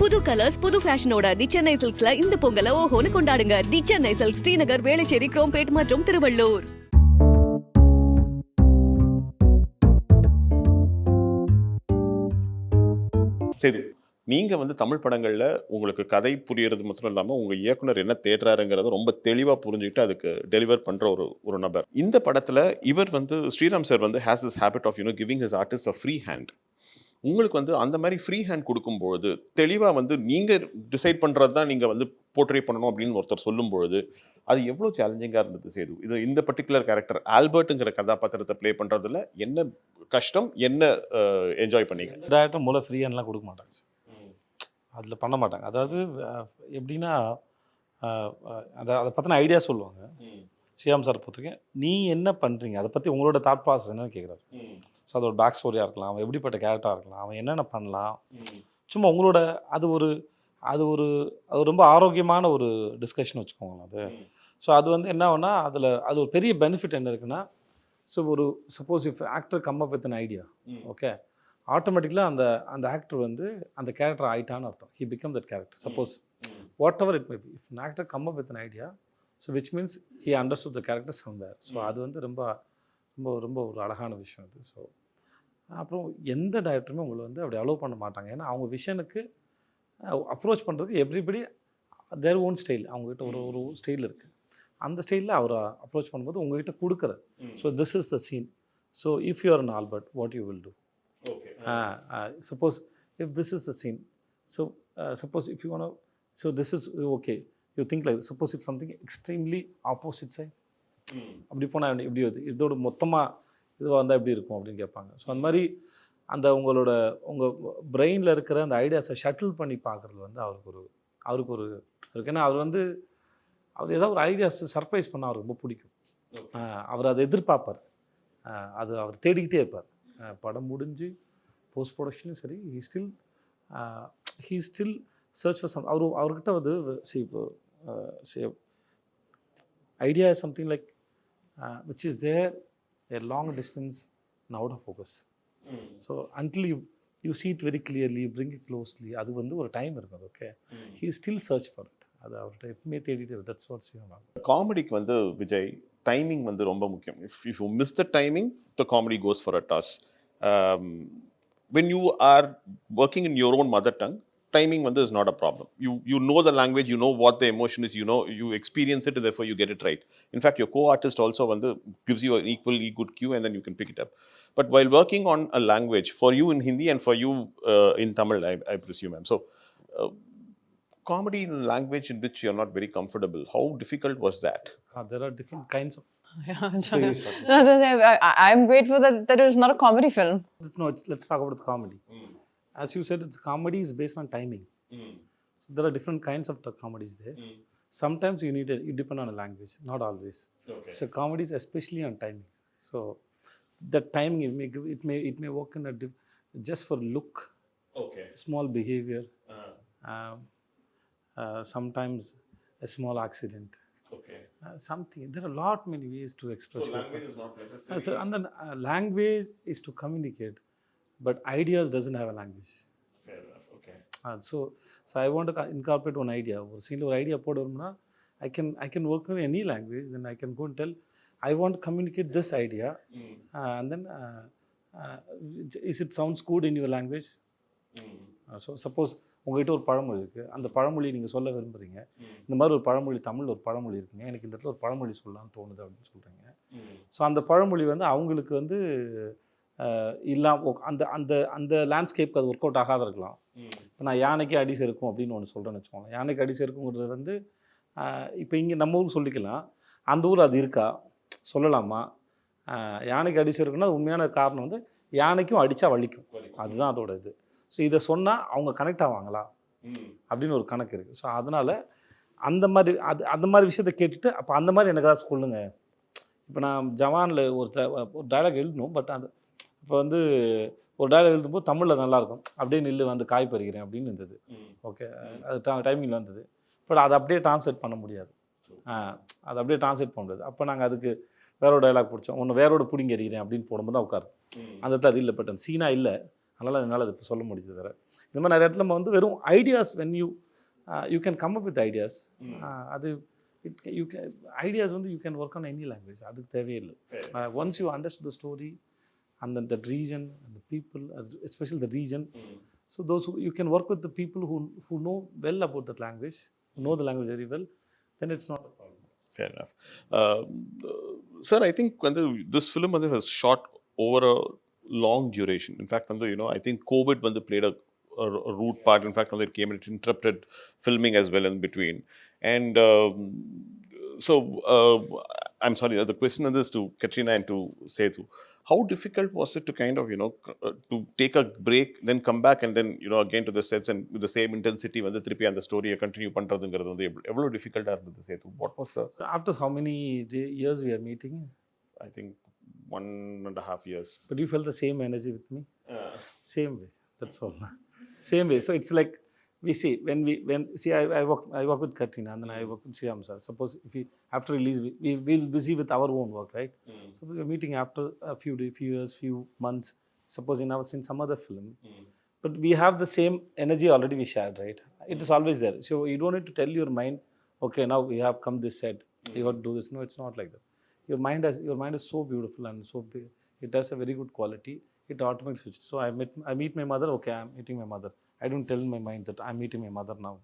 புது கலர்ஸ் புது ஃபேஷனோட தி சென்னை சில்க்ஸ்ல இந்த பொங்கலை ஓஹோன்னு கொண்டாடுங்க. தி சென்னை சில்க்ஸ் ஸ்ரீநகர், வேளச்சேரி, குரோம்பேட் மற்றும் திருவள்ளூர். சரி, நீங்க தமிழ் படங்கள்ல உங்களுக்கு கதை புரியறது மட்டும் இல்லாம உங்க இயக்குனர் என்ன தேடுறாருங்கிறத ரொம்ப தெளிவா புரிஞ்சுக்கிட்டு அதுக்கு டெலிவர் பண்ற ஒரு நபர். இந்த படத்துல இவர் Sriram sir has this habit of giving his artist a free hand. உங்களுக்கு அந்த மாதிரி ஃப்ரீ ஹேண்ட் கொடுக்கும்பொழுது தெளிவாக நீங்கள் டிசைட் பண்ணுறது தான் நீங்கள் போர்ட்ரே பண்ணணும் அப்படின்னு ஒருத்தர் சொல்லும்பொழுது அது எவ்வளோ சேலஞ்சிங்காக இருந்தது சேது? இது இந்த பர்டிகுலர் கேரக்டர் ஆல்பர்ட்டுங்கிற கதாபாத்திரத்தை ப்ளே பண்ணுறதுல என்ன கஷ்டம், என்ன என்ஜாய் பண்ணீங்க? டேரக்டர் மூலம் ஃப்ரீ ஹேண்ட்லாம் கொடுக்க மாட்டாங்க சார், அதில் பண்ண மாட்டாங்க. அதாவது எப்படின்னா அதை பற்றின ஐடியா சொல்லுவாங்க. ஸ்ரீராம் சார் பொறுத்தவரைக்கும் நீ என்ன பண்ணுறீங்க, அதை பற்றி உங்களோட தாட் ப்ராசஸ் என்னன்னு கேட்குறாரு. ஸோ அதோட பேக் ஸ்டோரியாக இருக்கலாம், அவன் எப்படிப்பட்ட கேரக்டராக இருக்கலாம், அவன் என்னென்ன பண்ணலாம், சும்மா உங்களோட அது ரொம்ப ஆரோக்கியமான ஒரு டிஸ்கஷன் வச்சுக்கோங்களேன் அது. ஸோ அது என்ன ஆகுனா அதில் அது ஒரு பெரிய பெனிஃபிட் என்ன இருக்குன்னா, so suppose if actor come up with an idea, okay, ஆட்டோமேட்டிக்கலாக அந்த ஆக்டர் அந்த கேரக்டர் ஆயிட்டான்னு அர்த்தம். He become that character. Suppose whatever it may be, if an actor come up with an idea, so which means he understood the character somewhere. So அது ரொம்ப ரொம்ப ரொம்ப ஒரு அழகான விஷயம் அது. ஸோ அப்புறம் எந்த டைரக்டருமே உங்களை அப்படி அலோவ் பண்ண மாட்டாங்க. ஏன்னா அவங்க விஷனுக்கு அப்ரோச் பண்ணுறதுக்கு எவ்ரிபடி தேர் ஓன் ஸ்டைல், அவங்ககிட்ட ஒரு ஸ்டைல் இருக்குது. அந்த ஸ்டைலில் அவரை அப்ரோச் பண்ணும்போது உங்ககிட்ட கொடுக்குற, so this is the scene, so if you are an Albert what you will do, suppose if this is the scene, so suppose if you want, so this is okay, you think like, suppose if something extremely opposite side, அப்படி போனால் எப்படி வருது, இதோட மொத்தமாக இதுவாக வந்தால் எப்படி இருக்கும் அப்படின்னு கேட்பாங்க. ஸோ அந்த மாதிரி உங்கள் பிரெயினில் இருக்கிற அந்த ஐடியாஸை ஷட்டில் பண்ணி பார்க்குறது அவருக்கு ஒரு இருக்கு. ஏன்னா அவர் ஏதாவது ஒரு ஐடியாஸ் சர்ப்ரைஸ் பண்ணால் அவருக்கு ரொம்ப பிடிக்கும். அவர் அதை எதிர்பார்ப்பார், அது அவர் தேடிக்கிட்டே இருப்பார். படம் முடிஞ்சு போஸ்ட் ப்ரொடக்ஷன்லையும் சரி, he still search for some. அவர்கிட்ட idea is something like which is there a long distance and out of focus. So until you see it very clearly, you bring it closely, அது ஒரு time இருக்குது. Okay, he still search for it. அது அவர்கிட்ட எப்பவுமே தேடிட்டு, that's what's you know. காமெடிக்கு Vijay timing ரொம்ப முக்கியம். if you miss the timing, the comedy goes for a toss. When you are working in your own mother tongue, timing is not a problem. You know the language, you know what the emotion is, you experience it, therefore you get it right. In fact, your co-artist also gives you an equally good cue and then you can pick it up. But while working on a language, for you in Hindi and for you in Tamil, I presume, so comedy in a language in which you're not very comfortable, how difficult was that? There are different kinds of I'm grateful that it is not a comedy film. Let's talk about the comedy. As you said, comedy is based on timing. So there are different kinds of comedies there. Sometimes you depend on a language, not always. Okay. So comedy is especially on timing. So that timing it may work in just for look, okay, small behavior, sometimes a small accident. Okay. Something. There are many ways to express. So language is not necessary. So and then language is to communicate, but ideas doesn't have a language. Fair enough. Okay. So I want to incorporate one idea. ஒரு சீனில் ஒரு idea போடுறோம்னா I can work in any language. Then I can go and tell I want to communicate this idea, and then is it sounds good in your language? So suppose உங்கள்கிட்ட ஒரு பழமொழி இருக்குது, அந்த பழமொழி நீங்கள் சொல்ல விரும்புகிறீங்க. இந்த மாதிரி ஒரு பழமொழி, தமிழில் ஒரு பழமொழி இருக்குங்க, எனக்கு இந்த இடத்துல ஒரு பழமொழி சொல்லலாம்னு தோணுது அப்படின்னு சொல்கிறீங்க. ஸோ அந்த பழமொழி அவங்களுக்கு அந்த லேண்ட்ஸ்கேப்க்கு அது ஒர்க் அவுட் ஆகாத இருக்கலாம். இப்போ நான் யானைக்கு அடி செருக்கும் அப்படின்னு ஒன்று சொல்கிறேன்னு வச்சுக்கோங்க. யானைக்கு அடி செருக்குங்கிறது இப்போ இங்கே நம்ம ஊருக்கு சொல்லிக்கலாம், அந்த ஊர் அது இருக்கா, சொல்லலாமா? யானைக்கு அடி செருக்குன்னா உண்மையான காரணம் யானைக்கும் அடித்தா வலிக்கும், அதுதான் அதோட இது. ஸோ இதை சொன்னால் அவங்க கனெக்ட் ஆவாங்களா அப்படின்னு ஒரு கணக்கு இருக்குது. ஸோ அதனால் அந்த மாதிரி விஷயத்தை கேட்டுட்டு அப்போ அந்த மாதிரி எனக்கு ஏதாவது சொல்லுங்கள். இப்போ நான் ஜவானில் ஒரு டயலாக் எழுதணும், பட் அது இப்போ ஒரு டயலாக் எழுதும்போது தமிழில் நல்லாயிருக்கும், அப்படியே நில்லு காய் பறிக்கிறேன் அப்படின்னு இருந்தது. ஓகே, அது டைமிங்கில் வந்தது. பட் அதை அப்படியே ட்ரான்ஸ்லேட் பண்ண முடியாது. அதை அப்படியே ட்ரான்ஸ்லேட் பண்ண முடியாது. அப்போ நாங்கள் அதுக்கு வேற ஒரு டயலாக் பிடிச்சோம், ஒன்று வேரோட பிடிங்கி எறிகிறேன் அப்படின்னு போடும்போது தான் உட்காரு அந்த இடத்துல அது இல்லை. பட் அந்த சீனா இல்லை, அதனால் என்னால் அது இப்போ சொல்ல முடிஞ்சது வேறு. இந்த மாதிரி நிறைய இடத்துல நம்ம வந்து வெறும் ideas when you can come up with ideas. அது ஐடியாஸ் வந்து you can work on any language, அதுக்கு தேவையில்லை. Once you understand the story and then that region and the people, especially the region. So those who you can work with the people who know well about that language, who know the language very well, then it's not a problem. Fair enough. Sir, I think when this film has shot over a long duration. In fact, I think COVID played a root part. In fact, it came and it interrupted filming as well in between. And so I'm sorry, the question is to Katrina and to Sethu. How difficult was it to kind of, to take a break, then come back and then, again to the sets and with the same intensity when the trippy and the story continue பண்றதுங்கிறது வந்து எவ்வளவு டிஃபிகல்ட்டா இருந்தது Setu? What was the... So after how many years we are meeting? I think 1.5 years. But you felt the same energy with me? Same way, that's all. Same way. So it's like, we see, I work with Katrina and then I work with Shyam sir. Suppose if we, after release, we'll busy with our own work, right? So we are meeting after a few years, few months, suppose in some other film. But we have the same energy already we shared, right? It is always there. So you don't need to tell your mind, okay, now we have come this set, you have to do this. No, it's not like that. Your mind is so beautiful and so big. It has a very good quality. It automatically switches. So I meet my mother, okay, I'm meeting my mother. I don't tell my mind that I'm meeting my mother now.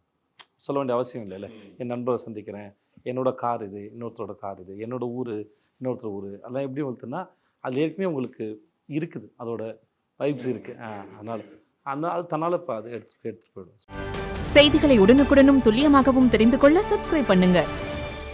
சொல்ல வேண்டிய அவசியம் இல்லைல்ல. என் நண்பரை சந்திக்கிறேன், என்னோட car இது, இன்னொருத்தரோட car இது, என்னோட ஊர், இன்னொருத்தர் ஊர், அதெல்லாம் எப்படி வளர்த்துன்னா அது ஏற்கனவே உங்களுக்கு இருக்குது, அதோட வைப்ஸ் இருக்குது. அதனால் அது தன்னால் இப்போ அது எடுத்துகிட்டு போயிடும். செய்திகளை உடனுக்குடனும் துல்லியமாகவும் தெரிந்து கொள்ள சப்ஸ்கிரைப் பண்ணுங்கள்.